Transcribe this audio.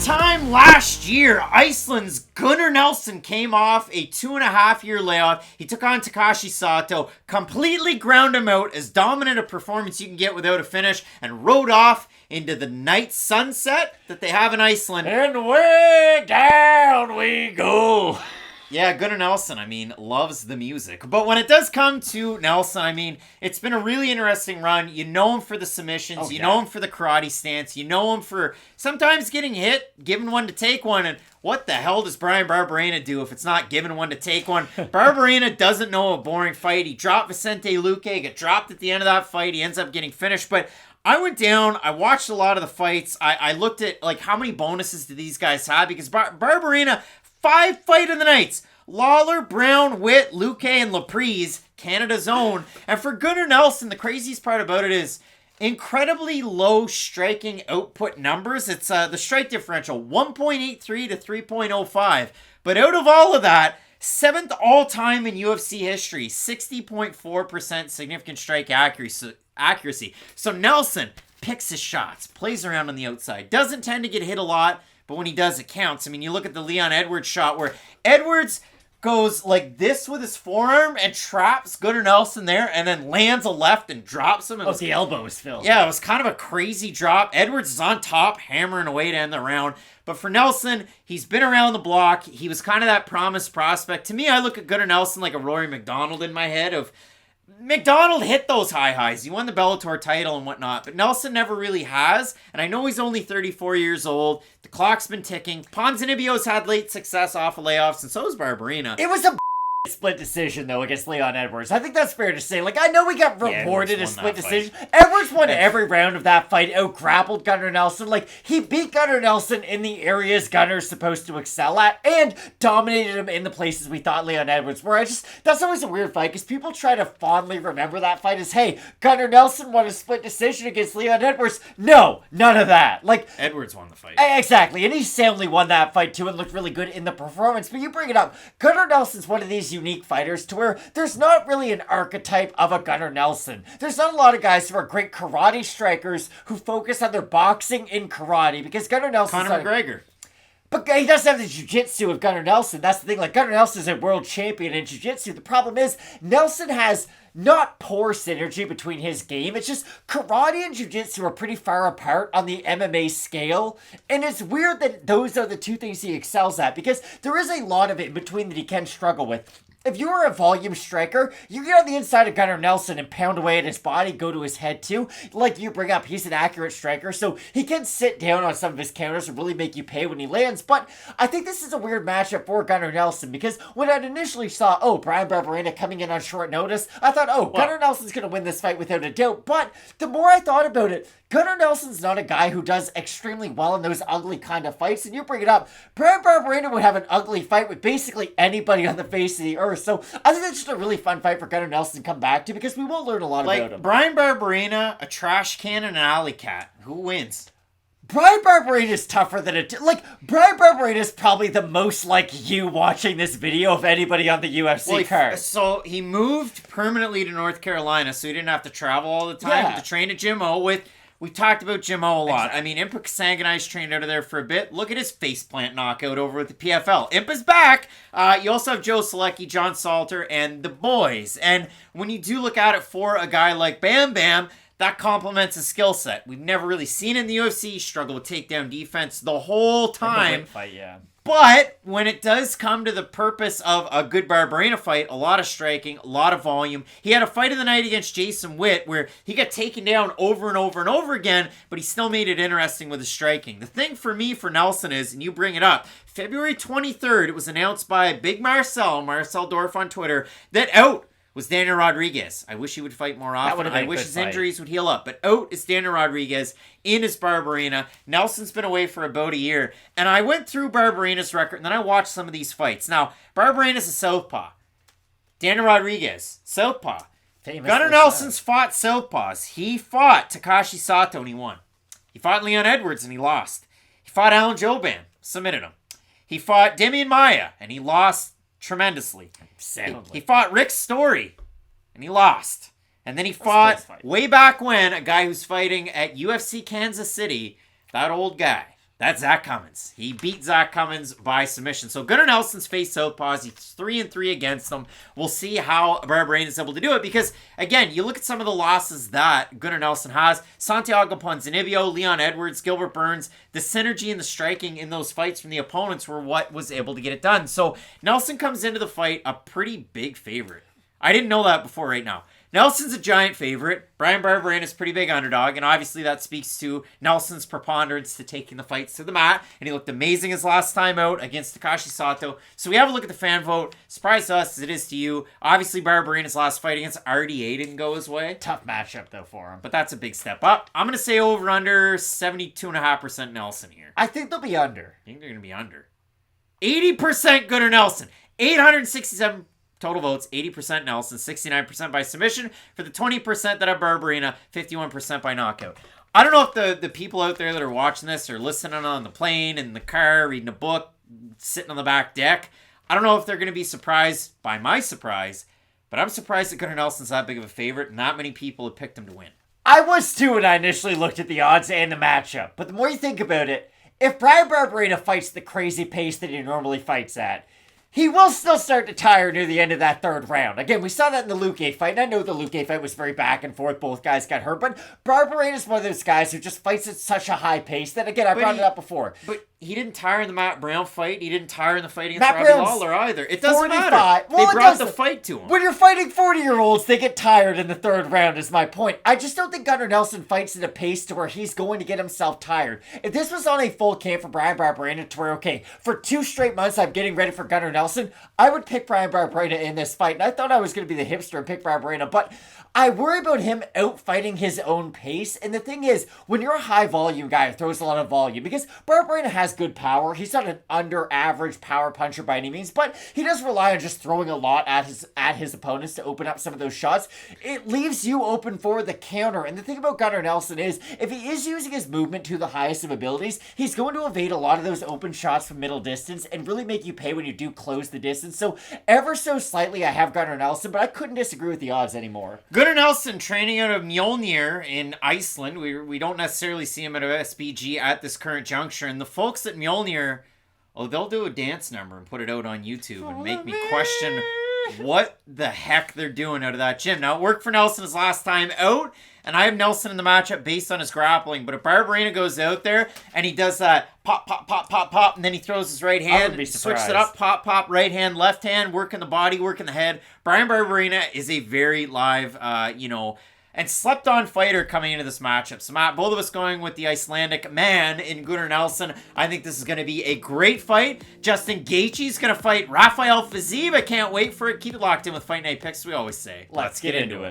This time last year, Iceland's Gunnar Nelson came off a 2.5-year layoff. He took on Takashi Sato, completely ground him out, as dominant a performance you can get without a finish, and rode off into the night sunset that they have in Iceland. And way down we go. Yeah, Gunnar Nelson, loves the music. But when it does come to Nelson, it's been a really interesting run. You know him for the submissions. You know him for the karate stance. You know him for sometimes getting hit, giving one to take one. And what the hell does Bryan Barberena do if it's not giving one to take one? Barberena doesn't know a boring fight. He dropped Vicente Luque, got dropped at the end of that fight. He ends up getting finished. But I went down, I watched a lot of the fights. I looked at, how many bonuses do these guys have? Because Barberena, 5 fight of the nights. Lawler, Brown, Witt, Luque, and Laprise, Canada's own. And for Gunnar Nelson, the craziest part about it is incredibly low striking output numbers. It's the strike differential, 1.83 to 3.05. But out of all of that, 7th all-time in UFC history, 60.4% significant strike accuracy. So Nelson picks his shots, plays around on the outside, doesn't tend to get hit a lot, but when he does, it counts. You look at the Leon Edwards shot where Edwards goes like this with his forearm and traps Gunnar Nelson there and then lands a left and drops him. The elbow was filled. Yeah, it was kind of a crazy drop. Edwards is on top, hammering away to end the round. But for Nelson, he's been around the block. He was kind of that promised prospect. To me, I look at Gunnar Nelson like a Rory McDonald in my head of McDonald hit those high highs. He won the Bellator title and whatnot, but Nelson never really has. And I know he's only 34 years old. The clock's been ticking. Ponzinibbio's had late success off of layoffs, and so has Barberena. It was a split decision, though, against Leon Edwards. I think that's fair to say. I know we got reported a split decision. Edwards won every round of that fight, out-grappled Gunnar Nelson. He beat Gunnar Nelson in the areas Gunnar's supposed to excel at, and dominated him in the places we thought Leon Edwards were. That's always a weird fight, because people try to fondly remember that fight as, hey, Gunnar Nelson won a split decision against Leon Edwards. No, none of that. Edwards won the fight. Exactly, and he soundly won that fight, too, and looked really good in the performance. But you bring it up, Gunnar Nelson's one of these unique fighters to where there's not really an archetype of a Gunnar Nelson. There's not a lot of guys who are great karate strikers who focus on their boxing in karate, because Gunnar Nelson, Conor McGregor. But he doesn't have the jiu-jitsu of Gunnar Nelson. That's the thing. Gunnar Nelson is a world champion in jiu-jitsu. The problem is, Nelson has not poor synergy between his game. It's just karate and jiu-jitsu are pretty far apart on the MMA scale. And it's weird that those are the two things he excels at, because there is a lot of it in between that he can struggle with. If you were a volume striker, you get on the inside of Gunnar Nelson and pound away at his body, go to his head too. Like you bring up, he's an accurate striker, so he can sit down on some of his counters and really make you pay when he lands. But I think this is a weird matchup for Gunnar Nelson, because when I initially saw, Bryan Barberena coming in on short notice, I thought, Gunnar Nelson's going to win this fight without a doubt. But the more I thought about it, Gunnar Nelson's not a guy who does extremely well in those ugly kind of fights. And you bring it up, Bryan Barberena would have an ugly fight with basically anybody on the face of the earth. So I think that's just a really fun fight for Gunnar Nelson to come back to, because we will learn a lot about him. Bryan Barberena, a trash can and an alley cat. Who wins? Bryan Barberena is tougher than Bryan Barberena is probably the most like you watching this video of anybody on the UFC card. So he moved permanently to North Carolina, so he didn't have to travel all the time to train at Jim O with. We talked about Jim O a lot. Exactly. Impa Kasanganai's trained out of there for a bit. Look at his faceplant knockout over with the PFL. Impa's back. You also have Joe Selecki, John Salter, and the boys. And when you do look at it for a guy like Bam Bam, that complements his skill set. We've never really seen in the UFC struggle with takedown defense the whole time. Fight, yeah. But when it does come to the purpose of a good Barberena fight, a lot of striking, a lot of volume. He had a fight of the night against Jason Witt where he got taken down over and over and over again, but he still made it interesting with his striking. The thing for me for Nelson is, and you bring it up, February 23rd, it was announced by Big Marcel Dorf on Twitter, that out was Daniel Rodriguez. I wish he would fight more often. I wish his injuries would heal up. But out is Daniel Rodriguez. In is Barberena. Nelson's been away for about a year. And I went through Barberena's record, and then I watched some of these fights. Now, Barberena's a southpaw. Daniel Rodriguez, southpaw. Gunnar Nelson's fought southpaws. He fought Takashi Sato, and he won. He fought Leon Edwards, and he lost. He fought Alan Jouban, submitted him. He fought Demian Maia, and he lost tremendously. He fought Rick Story, and he lost. And then he fought, way back when, a guy who's fighting at UFC Kansas City, that old guy, That's Zach Cummins. He beat Zach Cummins by submission. So Gunnar Nelson's faced southpaws. He's 3-3 against them. We'll see how Barberena is able to do it because, again, you look at some of the losses that Gunnar Nelson has. Santiago Ponzinibbio, Leon Edwards, Gilbert Burns. The synergy and the striking in those fights from the opponents were what was able to get it done. So Nelson comes into the fight a pretty big favorite. I didn't know that before right now. Nelson's a giant favorite. Bryan Barberena is a pretty big underdog, and obviously that speaks to Nelson's preponderance to taking the fights to the mat, and he looked amazing his last time out against Takashi Sato. So we have a look at the fan vote. Surprise to us as it is to you. Obviously, Barberena's last fight against RDA didn't go his way. Tough matchup, though, for him. But that's a big step up. I'm going to say over-under 72.5% Nelson here. I think they'll be under. I think they're going to be under. 80% Gunnar Nelson. 867 total votes, 80% Nelson, 69% by submission. For the 20% that have Barberena, 51% by knockout. I don't know if the people out there that are watching this are listening on the plane, in the car, reading a book, sitting on the back deck. I don't know if they're going to be surprised by my surprise, but I'm surprised that Gunnar Nelson's that big of a favorite. Not many people have picked him to win. I was too when I initially looked at the odds and the matchup. But the more you think about it, if Bryan Barberena fights the crazy pace that he normally fights at, he will still start to tire near the end of that third round. Again, we saw that in the Luque fight, and I know the Luque fight was very back and forth. Both guys got hurt, but Barberena is one of those guys who just fights at such a high pace that, again, I brought it up before. But he didn't tire in the Matt Brown fight. He didn't tire in the fight against Matt Robbie Brown's Lawler either. It doesn't 45. matter. Well, they brought the fight to him. When you're fighting 40-year-olds, they get tired in the third round, is my point. I just don't think Gunnar Nelson fights at a pace to where he's going to get himself tired. If this was on a full camp for Bryan Barberena to where, okay, for 2 straight months I'm getting ready for Gunnar Nelson, I would pick Bryan Barberena in this fight. And I thought I was going to be the hipster and pick Barberena, but I worry about him outfighting his own pace. And the thing is, when you're a high volume guy who throws a lot of volume, because Barberena has good power, he's not an under average power puncher by any means, but he does rely on just throwing a lot at his opponents to open up some of those shots. It leaves you open for the counter. And the thing about Gunnar Nelson is, if he is using his movement to the highest of abilities, he's going to evade a lot of those open shots from middle distance and really make you pay when you do close the distance. So ever so slightly I have Gunnar Nelson, but I couldn't disagree with the odds anymore. Gunnar Nelson training out of Mjolnir in Iceland. We don't necessarily see him at a SBG at this current juncture. And the folks at Mjolnir, they'll do a dance number and put it out on YouTube and make me question what the heck they're doing out of that gym. Now, it worked for Nelson his last time out, and I have Nelson in the matchup based on his grappling. But if Barberena goes out there and he does that pop, pop, pop, pop, pop, and then he throws his right hand, switches it up, pop, pop, right hand, left hand, working the body, working the head. Bryan Barberena is a very live, and slept-on fighter coming into this matchup. So, Matt, both of us going with the Icelandic man in Gunnar Nelson. I think this is going to be a great fight. Justin Gaethje's going to fight Rafael Fiziev. I can't wait for it. Keep it locked in with Fight Night Picks, we always say. Let's get into it.